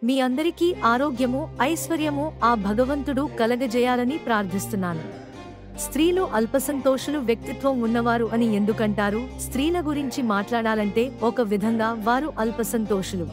మీ అందరికీ ఆరోగ్యము, ఐశ్వర్యము ఆ భగవంతుడు కలగజేయాలని ప్రార్థిస్తున్నాను. స్త్రీలు అల్పసంతోషులు వ్యక్తిత్వం ఉన్నవారు అని ఎందుకంటారు? స్త్రీల గురించి మాట్లాడాలంటే ఒక విధంగా వారు అల్పసంతోషులు.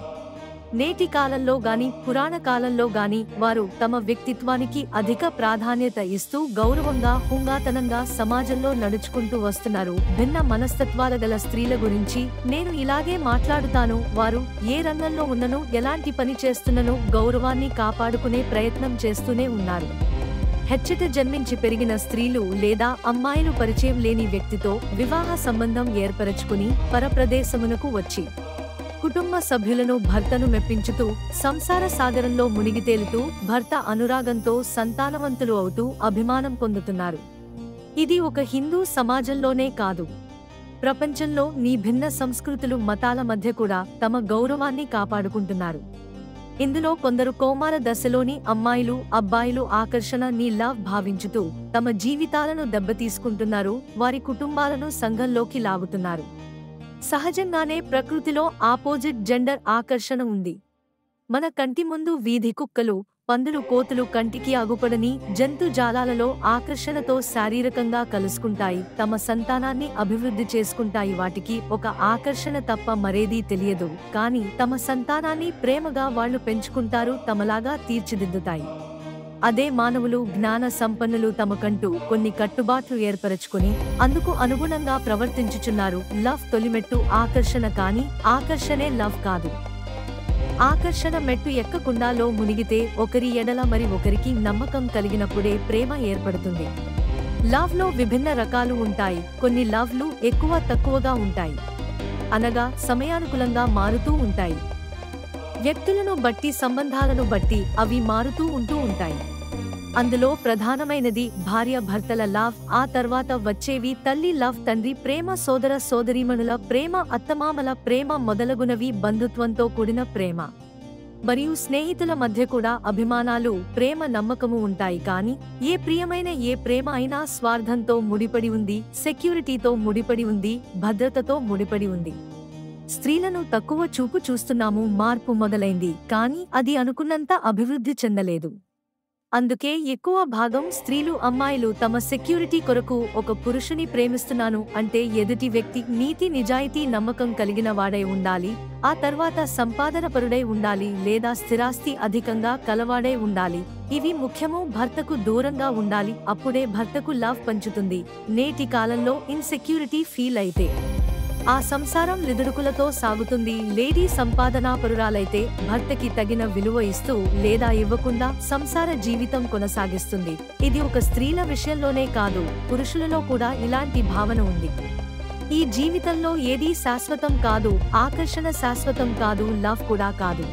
నేటి కాలంలో గాని పురాణ కాలంలో గాని వారు తమ వ్యక్తిత్వానికి అధిక ప్రాధాన్యత ఇస్తూ గౌరవంగా, హుందాతనంగా సమాజంలో నడుచుకుంటూ వస్తున్నారు. భిన్న మనస్తత్వాల గల స్త్రీల గురించి నేను ఇలాగే మాట్లాడుతాను. వారు ఏ రంగంలో ఉన్ననో, ఎలాంటి పని చేస్తున్ననో గౌరవాన్ని కాపాడుకునే ప్రయత్నం చేస్తూనే ఉన్నారు. హెచ్చట జన్మించి పెరిగిన స్త్రీలు లేదా అమ్మాయిలు పరిచయం లేని వ్యక్తితో వివాహ సంబంధం ఏర్పరచుకుని పరప్రదేశమునకు వచ్చి కుటుంబ సభ్యులను, భర్తను మెప్పించుతూ సంసార సాగరంలో మునిగితేలుతూ భర్త అనురాగంతో సంతానవంతులు అవుతూ అభిమానం పొందుతున్నారు. ఇది ఒక హిందూ సమాజంలోనే కాదు, ప్రపంచంలో నీ భిన్న సంస్కృతులు, మతాల మధ్య కూడా తమ గౌరవాన్ని కాపాడుకుంటున్నారు. ఇందులో కొందరు కౌమార దశలోని అమ్మాయిలు, అబ్బాయిలు ఆకర్షణ ని లవ్ భావించుతూ తమ జీవితాలను దెబ్బతీసుకుంటున్నారు. వారి కుటుంబాలను సంఘంలోకి లాగుతున్నారు. సహజంగానే ప్రకృతిలో ఆపోజిట్ జెండర్ ఆకర్షణ ఉంది. మన కంటి ముందు వీధి కుక్కలు, పందులు, కోతులు కంటికి అగుపడని జంతుజాలాలలో ఆకర్షణతో శారీరకంగా కలుసుకుంటాయి. తమ సంతానాన్ని అభివృద్ధి చేసుకుంటాయి. వాటికి ఒక ఆకర్షణ తప్ప మరేదీ తెలియదు. కానీ తమ సంతానాన్ని ప్రేమగా వాళ్లు పెంచుకుంటారు, తమలాగా తీర్చిదిద్దుతాయి. అదే మానవులు, జ్ఞాన సంపన్నులు తమకంటూ కొన్ని కట్టుబాట్లు ఏర్పరచుకుని అందుకు అనుగుణంగా ప్రవర్తించుచున్నారు. లవ్ తొలిమెట్టు ఆకర్షణ, కానీ ఆకర్షణే లవ్ కాదు. ఆకర్షణ మెట్టు ఎక్కకుండాలో మునిగితే ఒకరి ఎడల మరి ఒకరికి నమ్మకం కలిగినప్పుడే ప్రేమ ఏర్పడుతుంది. లవ్ లో విభిన్న రకాలు ఉంటాయి. కొన్ని లవ్లు ఎక్కువ తక్కువగా ఉంటాయి, అనగా సమయానుకూలంగా మారుతూ ఉంటాయి. వ్యక్తులను బట్టి, సంబంధాలను బట్టి అవి మారుతూ ఉంటూ ఉంటాయి. అందులో ప్రధానమైనది భార్య భర్తల లవ్. ఆ తర్వాత వచ్చేవి తల్లి లవ్, తండ్రి ప్రేమ, సోదర సోదరీమణుల ప్రేమ, అత్తమామల ప్రేమ మొదలగునవి. బంధుత్వంతో కూడిన ప్రేమ మరియు స్నేహితుల మధ్య కూడా అభిమానాలు, ప్రేమ, నమ్మకము ఉంటాయి. కానీ ఏ ప్రియమైన ఏ ప్రేమ అయినా స్వార్థంతో ముడిపడి ఉంది, సెక్యూరిటీతో ముడిపడి ఉంది, భద్రతతో ముడిపడి ఉంది. స్త్రీలను తక్కువ చూపు చూస్తున్నాము, మార్పు మొదలైంది, కానీ అది అనుకున్నంత అభివృద్ధి చెందలేదు. అందుకే ఎక్కువ భాగం స్త్రీలు, అమ్మాయిలు తమ సెక్యూరిటీ కొరకు ఒక పురుషుని ప్రేమిస్తున్నాను అంటే ఎదుటి వ్యక్తి నీతి, నిజాయితీ, నమ్మకం కలిగిన వాడై ఉండాలి. ఆ తర్వాత సంపాదనపరుడై ఉండాలి, లేదా స్థిరాస్తి అధికంగా కలవాడై ఉండాలి. ఇవి ముఖ్యము. భర్తకు దూరంగా ఉండాలి, అప్పుడే భర్తకు లవ్ పంచుతుంది. నేటి కాలంలో ఇన్సెక్యూరిటీ ఫీల్ అయితే ఆ సంసారం లిదుడుకులతో సాగుతుంది. లేడీ సంపాదనాపరురాలైతే భర్తకి తగిన విలువ ఇస్తూ లేదా ఇవ్వకుండా సంసార జీవితం కొనసాగిస్తుంది. ఇది ఒక స్త్రీల విషయంలోనే కాదు, పురుషులలో కూడా ఇలాంటి భావన ఉంది. ఈ జీవితంలో ఏదీ శాశ్వతం కాదు, ఆకర్షణ శాశ్వతం కాదు, లవ్ కూడా కాదు.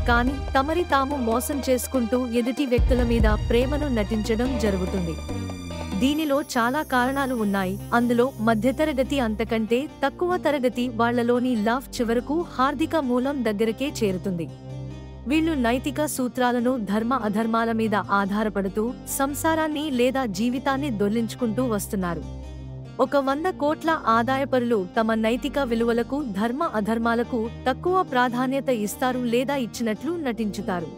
కానీ తమరి తాము మోసం చేసుకుంటూ ఎదుటి వ్యక్తుల మీద ప్రేమను నటించడం జరుగుతుంది. దీనిలో చాలా కారణాలు ఉన్నాయి. అందులో మధ్యతరగతి, అంతకంటే తక్కువ తరగతి వాళ్లలోని లవ్ చివరకు హార్దిక మూలం దగ్గరకే చేరుతుంది. వీళ్లు నైతిక సూత్రాలను, ధర్మ అధర్మాల మీద ఆధారపడుతూ సంసారాన్ని లేదా జీవితాన్ని దొర్లించుకుంటూ వస్తున్నారు. ఒక 100 కోట్ల ఆదాయపరులు తమ నైతిక విలువలకు, ధర్మ అధర్మాలకు తక్కువ ప్రాధాన్యత ఇస్తారు లేదా ఇచ్చినట్లు నటించుతారు.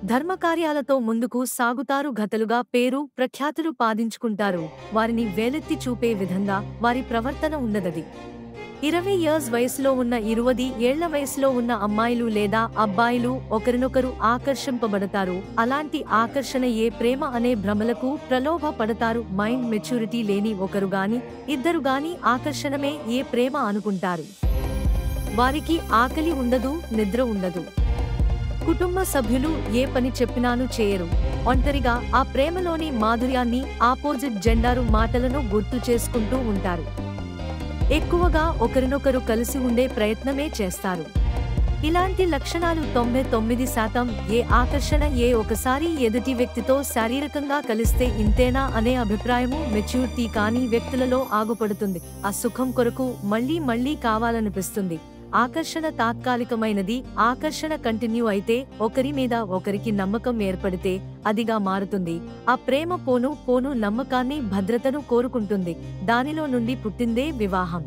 ధర్మకార్యాలతో ముందుకు సాగుతారు, ఘతలుగా పేరు ప్రఖ్యాతులు పాదించుకుంటారు. వారిని వేలెత్తి చూపే విధంగా వారి ప్రవర్తన ఉండదది. 20 years వయసులో ఉన్న, 20 ఏళ్ల వయసులో ఉన్న అమ్మాయిలు లేదా అబ్బాయిలు ఒకరినొకరు ఆకర్షింపబడతారు. అలాంటి ఆకర్షణ ఏ ప్రేమ అనే భ్రమలకు ప్రలోభ పడతారు. మైండ్ మెచ్యూరిటీ లేని ఒకరు గాని, ఇద్దరు గాని ఆకర్షణమే ఏ ప్రేమ అనుకుంటారు. వారికి ఆకలి ఉండదు, నిద్ర ఉండదు. కుటుంబ సభ్యులు ఏ పని చెప్పినాను చేయరు. ఒంటరిగా ఆ ప్రేమలోని మాధుర్యాన్ని, ఆపోజిట్ జెండరు మాటలను గుర్తు చేసుకుంటూ ఉంటారు. ఎక్కువగా ఒకరినొకరు కలిసి ఉండే ప్రయత్నమే చేస్తారు. ఇలాంటి లక్షణాలు 99% ఏ ఆకర్షణ ఏ ఒకసారి ఎదుటి వ్యక్తితో శారీరకంగా కలిస్తే ఇంతేనా అనే అభిప్రాయము, మెచ్యూరిటీ కాని వ్యక్తులలో ఆగుపడుతుంది. ఆ సుఖం కొరకు మళ్లీ మళ్లీ కావాలనిపిస్తుంది. ఆకర్షణ తాత్కాలికమైనది. ఆకర్షణ కంటిన్యూ అయితే, ఒకరి మీద ఒకరికి నమ్మకం ఏర్పడితే అదిగా మారుతుంది. ఆ ప్రేమ పోను పోను నమ్మకాన్ని, భద్రతను కోరుకుంటుంది. దానిలో నుండి పుట్టిందే వివాహం.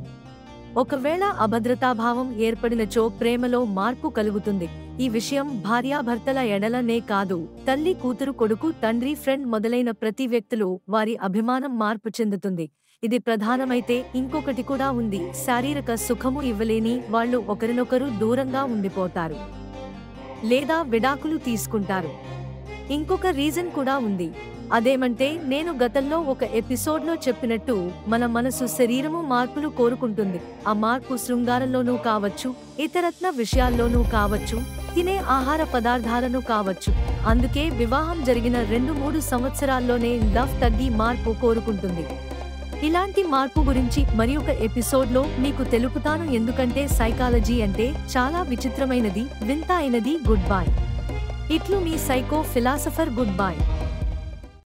ఒకవేళ అభద్రతాభావం ఏర్పడినచో ప్రేమలో మార్పు కలుగుతుంది. ఈ విషయం భార్యాభర్తల ఎడలనే కాదు, తల్లి కూతురు కొడుకు తండ్రి ఫ్రెండ్ మొదలైన ప్రతి వ్యక్తులు వారి అభిమానం మార్పు చెందుతుంది. ఇది ప్రధానమైతే ఇంకొకటి కూడా ఉంది. శారీరక సుఖము ఇవ్వలేని వాళ్ళు ఒకరినొకరు దూరంగా ఉండిపోతారు లేదా విడాకులు తీసుకుంటారు. ఇంకొక రీజన్ కూడా ఉంది. అదేమంటే నేను గతంలో ఒక ఎపిసోడ్లో చెప్పినట్టు మన మనసు శరీరము మార్పులు కోరుకుంటుంది. ఆ మార్పు శృంగారంలోనూ కావచ్చు, ఇతరత్న విషయాల్లోనూ కావచ్చు, తినే ఆహార పదార్థాలను కావచ్చు. అందుకే వివాహం జరిగిన 2-3 సంవత్సరాల్లోనే లవ్ తగ్గి మార్పు కోరుకుంటుంది. ఇలాంటి మార్పు గురించి మరి ఒక ఎపిసోడ్లో మీకు తెలుపుతాను. ఎందుకంటే సైకాలజీ అంటే చాలా విచిత్రమైనది, వింత అయినది. Good bye. ఇట్లు మీ సైకో ఫిలాసఫర్. Good bye.